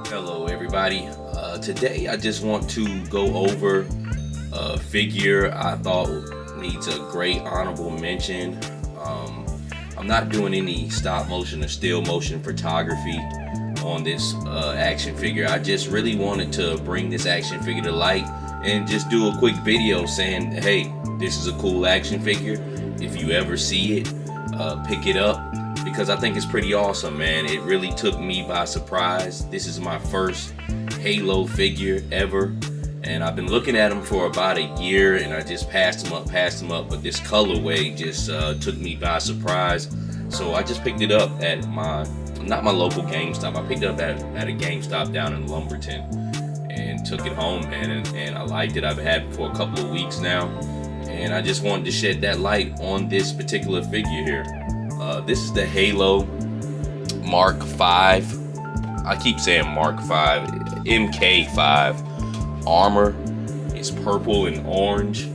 Hello everybody. Today I just want to go over a figure I thought needs a great honorable mention. I'm not doing any stop motion or still motion photography on this action figure. I just really wanted to bring this action figure to light and just do a quick video saying, hey, this is a cool action figure. If you ever see it, pick it up, because I think it's pretty awesome, man. It really took me by surprise. This is my first Halo figure ever, and I've been looking at them for about a year, and I just passed them up, but this colorway just took me by surprise. So I just picked it up at not my local GameStop. I picked it up at a GameStop down in Lumberton and took it home, man, and I liked it. I've had it for a couple of weeks now, and I just wanted to shed that light on this particular figure here. This is the Halo Mark 5. I keep saying Mark 5, MK5 armor. It's purple and orange,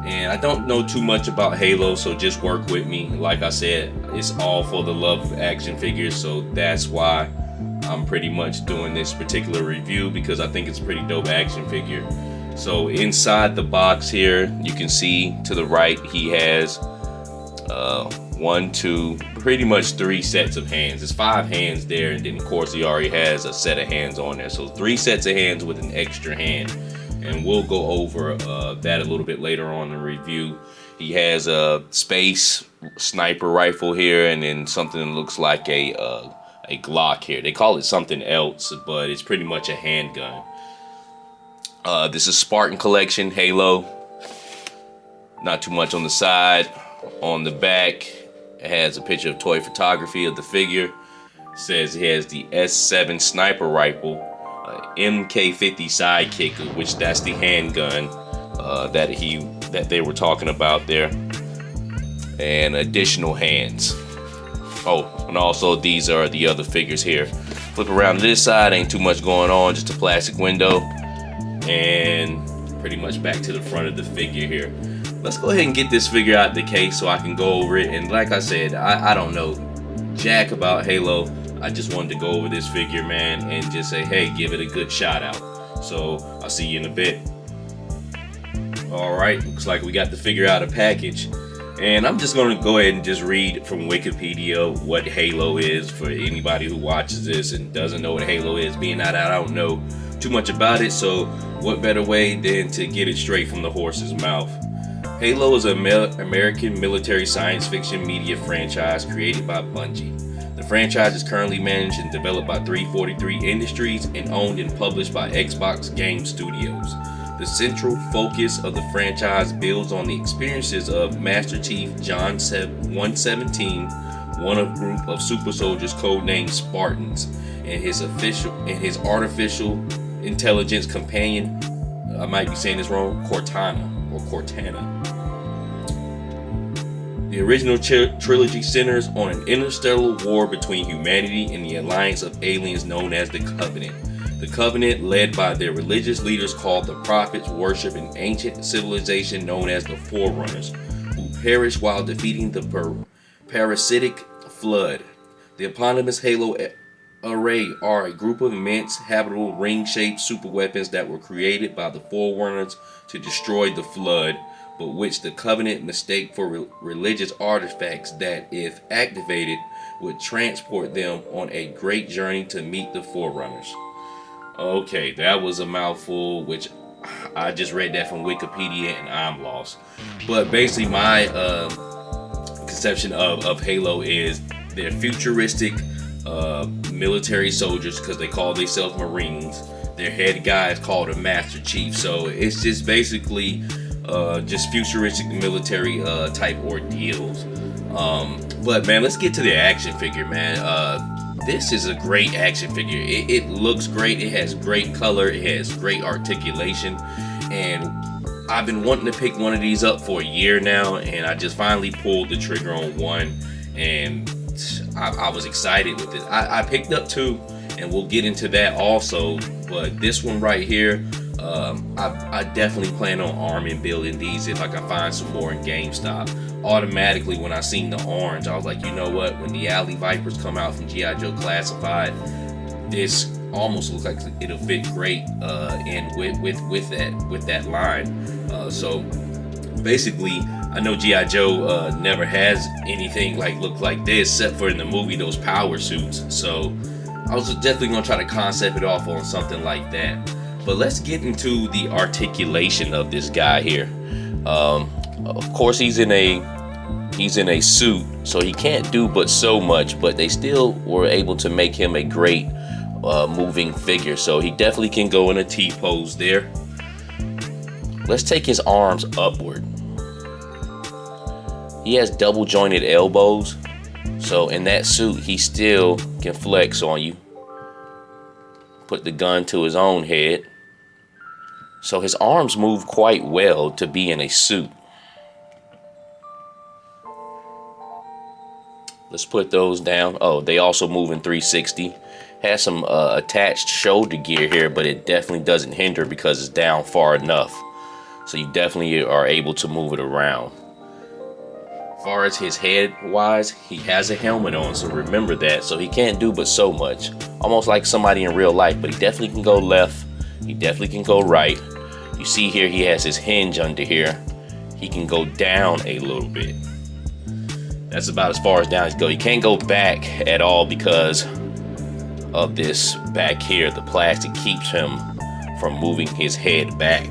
and I don't know too much about Halo, so just work with me. Like I said, it's all for the love of action figures, so that's why I'm pretty much doing this particular review, because I think it's a pretty dope action figure. So inside the box here, you can see to the right he has pretty much 3 sets of hands. There's 5 hands there, and then of course he already has a set of hands on there, so 3 sets of hands with an extra hand, and we'll go over that a little bit later on in the review. He has a space sniper rifle here, and then something that looks like a Glock here. They call it something else, but it's pretty much a handgun. This is Spartan Collection Halo. Not too much on the side. On the back, it has a picture of toy photography of the figure. It says he has the S7 sniper rifle, MK50 sidekick, which that's the handgun that they were talking about there, and additional hands. Oh, and also these are the other figures here. Flip around to this side, ain't too much going on, just a plastic window, and pretty much back to the front of the figure here. Let's go ahead and get this figure out the case so I can go over it. And like I said, I don't know jack about Halo. I just wanted to go over this figure, man, and just say, hey, give it a good shout out. So I'll see you in a bit. All right, looks like we got the figure out of package. And I'm just gonna go ahead and just read from Wikipedia what Halo is for anybody who watches this and doesn't know what Halo is. Being that I don't know too much about it, so what better way than to get it straight from the horse's mouth. Halo is an American military science fiction media franchise created by Bungie. The franchise is currently managed and developed by 343 Industries and owned and published by Xbox Game Studios. The central focus of the franchise builds on the experiences of Master Chief John 117, one of a group of super soldiers codenamed Spartans, and his artificial intelligence companion, I might be saying this wrong, Cortana. The original trilogy centers on an interstellar war between humanity and the alliance of aliens known as the Covenant. The Covenant, led by their religious leaders called the Prophets, worship an ancient civilization known as the Forerunners, who perished while defeating the parasitic flood. The eponymous Halo array are a group of immense, habitable, ring-shaped superweapons that were created by the Forerunners to destroy the flood, but which the Covenant mistake for religious artifacts that, if activated, would transport them on a great journey to meet the Forerunners. Okay, that was a mouthful, which I just read that from Wikipedia and I'm lost. But basically my conception of Halo is they're futuristic military soldiers, because they call themselves Marines. Their head guy is called a Master Chief, so it's just basically just futuristic military type ordeals. But man, let's get to the action figure, man. This is a great action figure. It looks great. It has great color. It has great articulation, and I've been wanting to pick one of these up for a year now, and I just finally pulled the trigger on one, and I was excited with it. I picked up two, and we'll get into that also, but this one right here, I definitely plan on arming building these if I can find some more in GameStop. Automatically, when I seen the orange, I was like, you know what? When the Alley Vipers come out from G.I. Joe Classified, this almost looks like it'll fit great in with that line. So basically, I know G.I. Joe never has anything look like this, except for in the movie those power suits. So I was definitely gonna try to concept it off on something like that. But let's get into the articulation of this guy here. Of course, he's in a suit, so he can't do but so much. But they still were able to make him a great moving figure. So he definitely can go in a T pose there. Let's take his arms upward. He has double jointed elbows, so in that suit he still can flex on you. Put the gun to his own head. So his arms move quite well to be in a suit. Let's put those down. Oh, they also move in 360. Has some attached shoulder gear here, but it definitely doesn't hinder because it's down far enough. So you definitely are able to move it around. As far as his head wise, he has a helmet on, so remember that. So he can't do but so much. Almost like somebody in real life, but he definitely can go left. He definitely can go right. You see here he has his hinge under here. He can go down a little bit. That's about as far as down as go. He can't go back at all because of this back here. The plastic keeps him from moving his head back.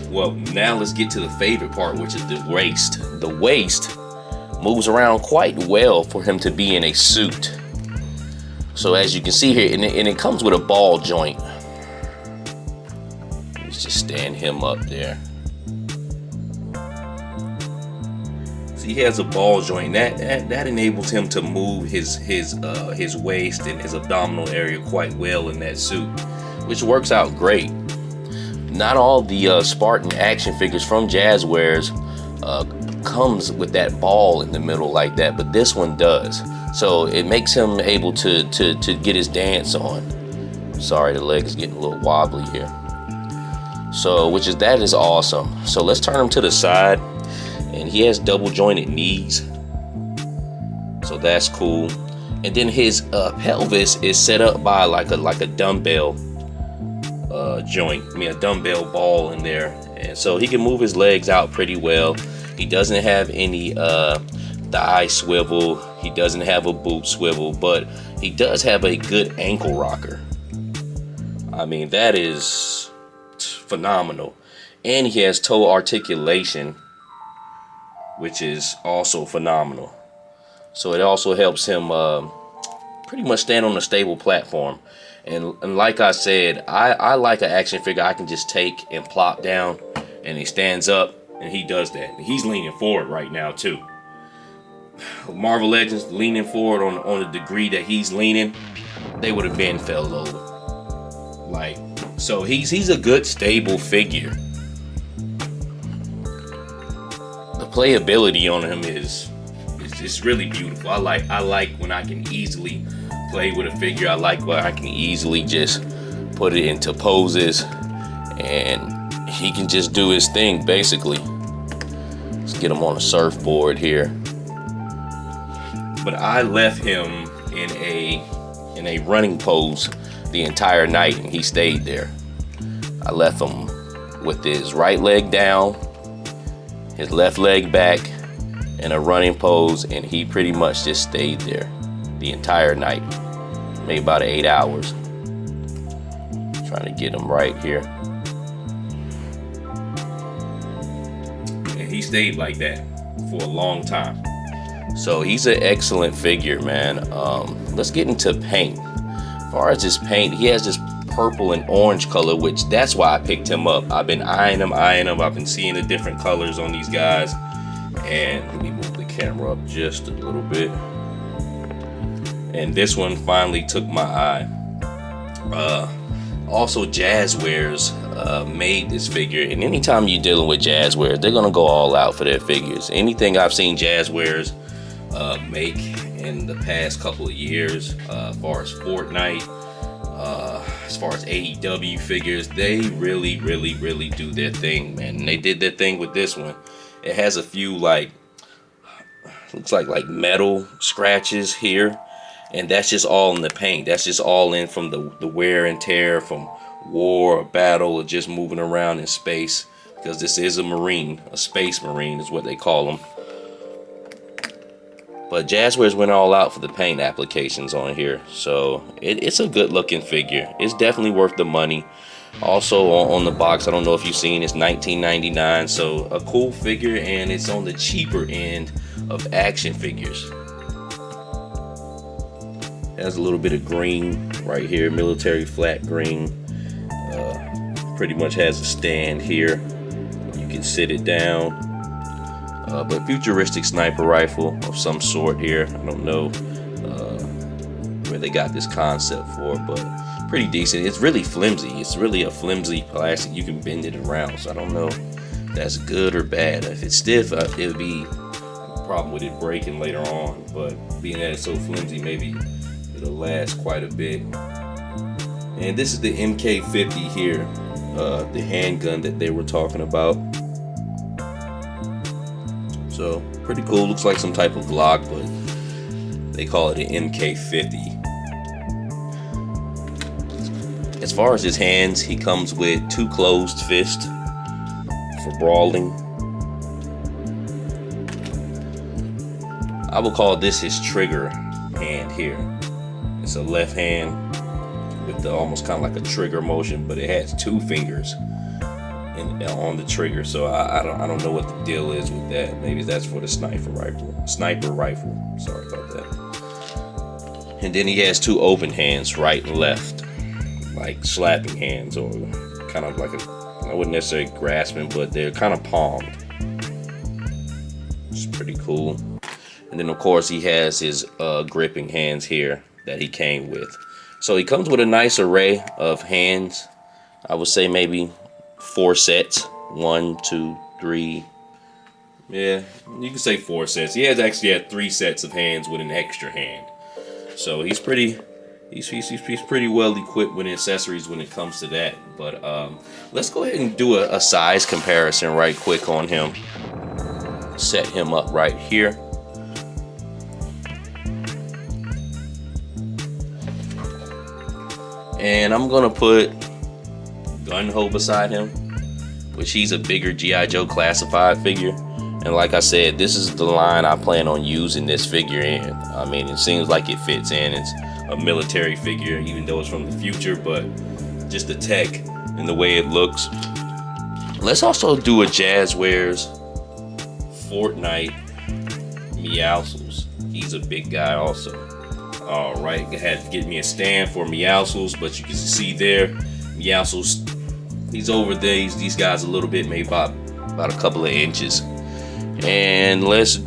Well, now let's get to the favorite part, which is the waist. The waist moves around quite well for him to be in a suit. So as you can see here, and it comes with a ball joint. Let's just stand him up there. So he has a ball joint that enables him to move his waist and his abdominal area quite well in that suit, which works out great. Not all the Spartan action figures from JAZWARES comes with that ball in the middle like that, but this one does. So it makes him able to get his dance on. Sorry, the leg is getting a little wobbly here. So, that is awesome. So let's turn him to the side, and he has double jointed knees. So that's cool. And then his pelvis is set up by like a dumbbell joint. A dumbbell ball in there, and so he can move his legs out pretty well. He doesn't have any thigh swivel. He doesn't have a boot swivel, but he does have a good ankle rocker. I mean, that is phenomenal. And he has toe articulation, which is also phenomenal. So it also helps him pretty much stand on a stable platform. And like I said, I like an action figure I can just take and plop down, and he stands up, and he does that. And he's leaning forward right now too. Marvel Legends leaning forward on the degree that he's leaning, they would have been fell over. So he's a good stable figure. The playability on him is really beautiful. I like when I can easily play with a figure. I like when I can easily just put it into poses and he can just do his thing basically. Let's get him on a surfboard here. But I left him in a running pose the entire night, and he stayed there. I left him with his right leg down, his left leg back, in a running pose, and he pretty much just stayed there the entire night. Maybe about 8 hours. Trying to get him right here. And he stayed like that for a long time. So he's an excellent figure, man. Let's get into paint. As far as his paint, he has this purple and orange color, which that's why I picked him up. I've been eyeing him. I've been seeing the different colors on these guys. And let me move the camera up just a little bit. And this one finally took my eye. Also, JAZWARES made this figure, and anytime you're dealing with JAZWARES, they're gonna go all out for their figures. Anything I've seen JAZWARES make in the past couple of years, as far as Fortnite, as far as AEW figures, they really do their thing, man. And they did their thing with this one. It has a few like, looks like metal scratches here, and that's just all in the paint. That's just all in from the wear and tear from war or battle or just moving around in space, because this is a Marine, a space Marine is what they call them. But JAZWARES went all out for the paint applications on here, so it's a good looking figure. It's definitely worth the money. Also on the box, I don't know if you've seen, it's $19.99, so a cool figure, and it's on the cheaper end of action figures. Has a little bit of green right here, military flat green. Pretty much has a stand here. You can sit it down. But futuristic sniper rifle of some sort here. I don't know where they got this concept for, but pretty decent. It's really flimsy. It's really a flimsy plastic. You can bend it around, so I don't know if that's good or bad. If it's stiff, it would be a problem with it breaking later on, but being that it's so flimsy, maybe it'll last quite a bit. And this is the MK50 here, the handgun that they were talking about. So pretty cool. Looks like some type of Glock, but they call it an MK50. As far as his hands, he comes with 2 closed fists for brawling. I will call this his trigger hand here. It's a left hand with the almost kind of like a trigger motion, but it has 2 fingers on the trigger, so I don't know what the deal is with that. Maybe that's for the sniper rifle. Sorry about that. And then he has 2 open hands, right and left, like slapping hands, or kind of like I wouldn't necessarily grasping, but they're kind of palmed. It's pretty cool. And then of course he has his gripping hands here that he came with. So he comes with a nice array of hands. I would say maybe 4 sets. 1, 2, 3. Yeah, you can say 4 sets. He has actually had 3 sets of hands with an extra hand. So he's pretty well equipped with accessories when it comes to that. But let's go ahead and do a size comparison right quick on him. Set him up right here. And I'm gonna put Gung-Ho beside him, which he's a bigger G.I. Joe classified figure. And like I said, this is the line I plan on using this figure in. I mean, it seems like it fits in. It's a military figure, even though it's from the future, but just the tech and the way it looks. Let's also do a JAZWARES Fortnite Meowscles. He's a big guy also. All right, I had to get me a stand for Meowscles, but you can see there, Meowscles, he's over these guys a little bit, maybe about a couple of inches. And let's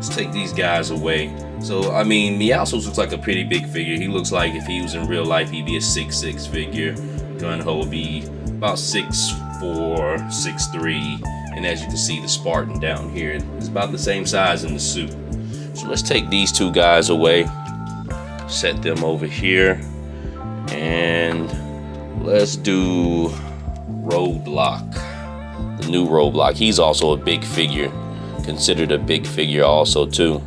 take these guys away. So I mean, Meowscles looks like a pretty big figure. He looks like if he was in real life, he'd be a 6'6" figure. Gung-Ho would be about 6'4", 6'3". And as you can see, the Spartan down here is about the same size in the suit. So let's take these 2 guys away, set them over here, and let's do Roadblock, the new Roadblock. He's also a big figure, considered a big figure also too,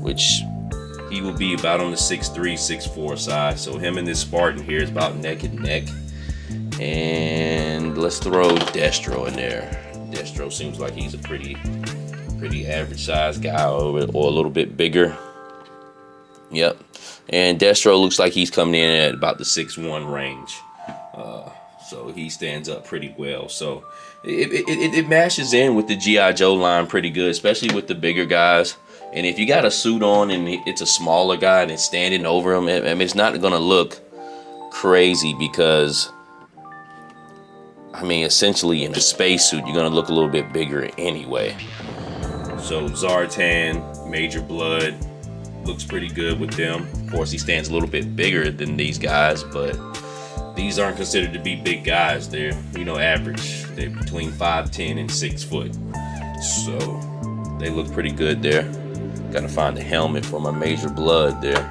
which he will be about on the 6'3", 6'4" side. So him and this Spartan here is about neck and neck. And let's throw Dextro in there. Dextro seems like he's a pretty average size guy, or a little bit bigger. Yep. And Dextro looks like he's coming in at about the 6'1" range. So he stands up pretty well. So it matches in with the G.I. Joe line pretty good, especially with the bigger guys. And if you got a suit on and it's a smaller guy and it's standing over him, I mean, it's not going to look crazy, because I mean, essentially in a spacesuit, you're gonna look a little bit bigger anyway. So Zartan, Major Blood, looks pretty good with them. Of course, he stands a little bit bigger than these guys, but these aren't considered to be big guys. They're, you know, average. They're between 5'10" and 6 foot. So they look pretty good there. Gotta find the helmet for my Major Blood there.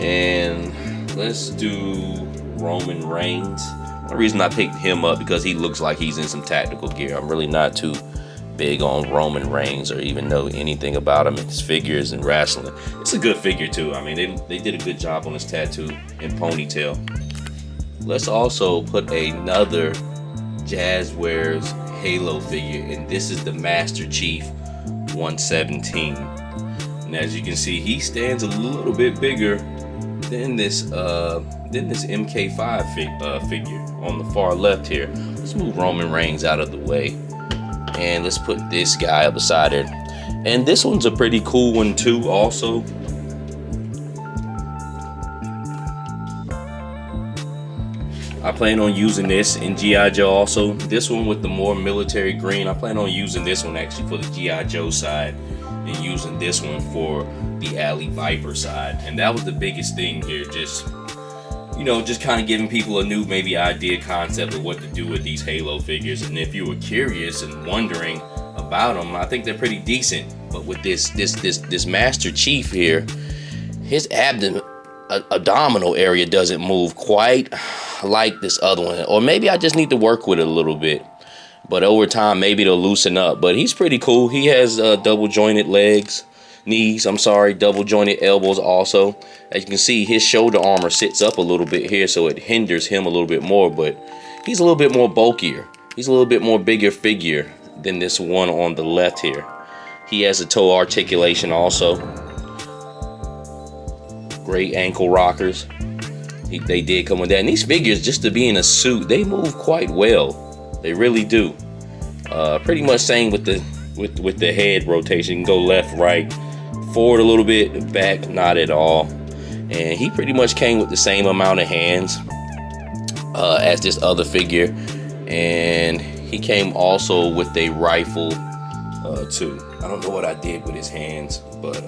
And let's do Roman Reigns. The reason I picked him up because he looks like he's in some tactical gear. I'm really not too big on Roman Reigns or even know anything about him and his figures and wrestling. It's a good figure too. I mean, they did a good job on his tattoo and ponytail. Let's also put another JAZWARES Halo figure, and this is the Master Chief 117. And as you can see, he stands a little bit bigger than this MK5 figure on the far left here. Let's move Roman Reigns out of the way, and let's put this guy up beside it. And this one's a pretty cool one too also. I plan on using this in G.I. Joe also. This one with the more military green, I plan on using this one actually for the G.I. Joe side and using this one for the Alley Viper side. And that was the biggest thing here, just, you know, just kind of giving people a new maybe idea, concept of what to do with these Halo figures. And if you were curious and wondering about them, I think they're pretty decent. But with this Master Chief here, his abdominal area doesn't move quite like this other one, or maybe I just need to work with it a little bit, but over time maybe it'll loosen up. But he's pretty cool. He has double jointed double jointed elbows also. As you can see, his shoulder armor sits up a little bit here, so it hinders him a little bit more, but he's a little bit more bulkier. He's a little bit more bigger figure than this one on the left here. He has a toe articulation also. Great ankle rockers. They did come with that. And these figures, just to be in a suit, they move quite well. They really do. Pretty much same with the head rotation. You can go left, right, forward a little bit, back, not at all. And he pretty much came with the same amount of hands as this other figure. And he came also with a rifle too. I don't know what I did with his hands, but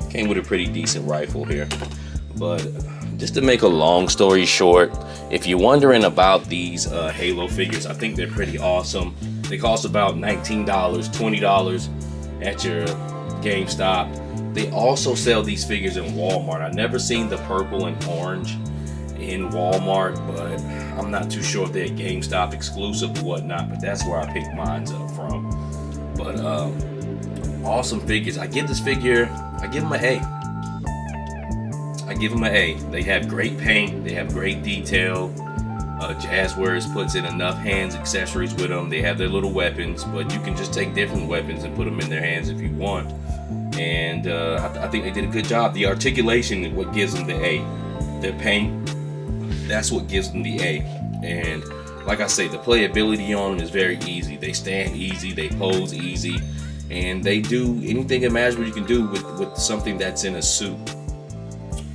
came with a pretty decent rifle here. But just to make a long story short, if you're wondering about these Halo figures, I think they're pretty awesome. They cost about $19, $20 at your GameStop. They also sell these figures in Walmart. I've never seen the purple and orange in Walmart, but I'm not too sure if they're GameStop exclusive or whatnot, but that's where I picked mine up from. But awesome figures. I give this figure, I give them an A. I give them an A. They have great paint. They have great detail. JAZWARES puts in enough hands accessories with them. They have their little weapons, but you can just take different weapons and put them in their hands if you want. And I think they did a good job. The articulation is what gives them the A. Their paint, that's what gives them the A. And like I say, the playability on them is very easy. They stand easy. They pose easy. And they do anything imaginable you can do with something that's in a suit.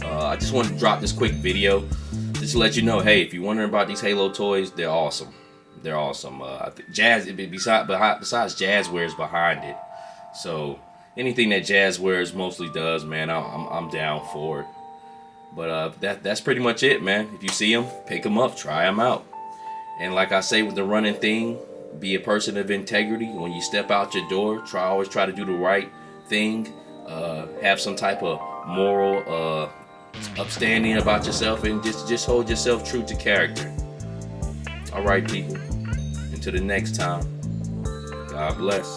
I just wanted to drop this quick video just to let you know, hey, if you're wondering about these Halo toys, they're awesome. They're awesome. I think besides JAZWARES behind it. So anything that JAZWARES mostly does, man, I'm down for it. But that's pretty much it, man. If you see them, pick them up, try them out. And like I say with the running thing, be a person of integrity. When you step out your door, always try to do the right thing. Have some type of moral upstanding about yourself, and just hold yourself true to character. All right, people. Until the next time, God bless.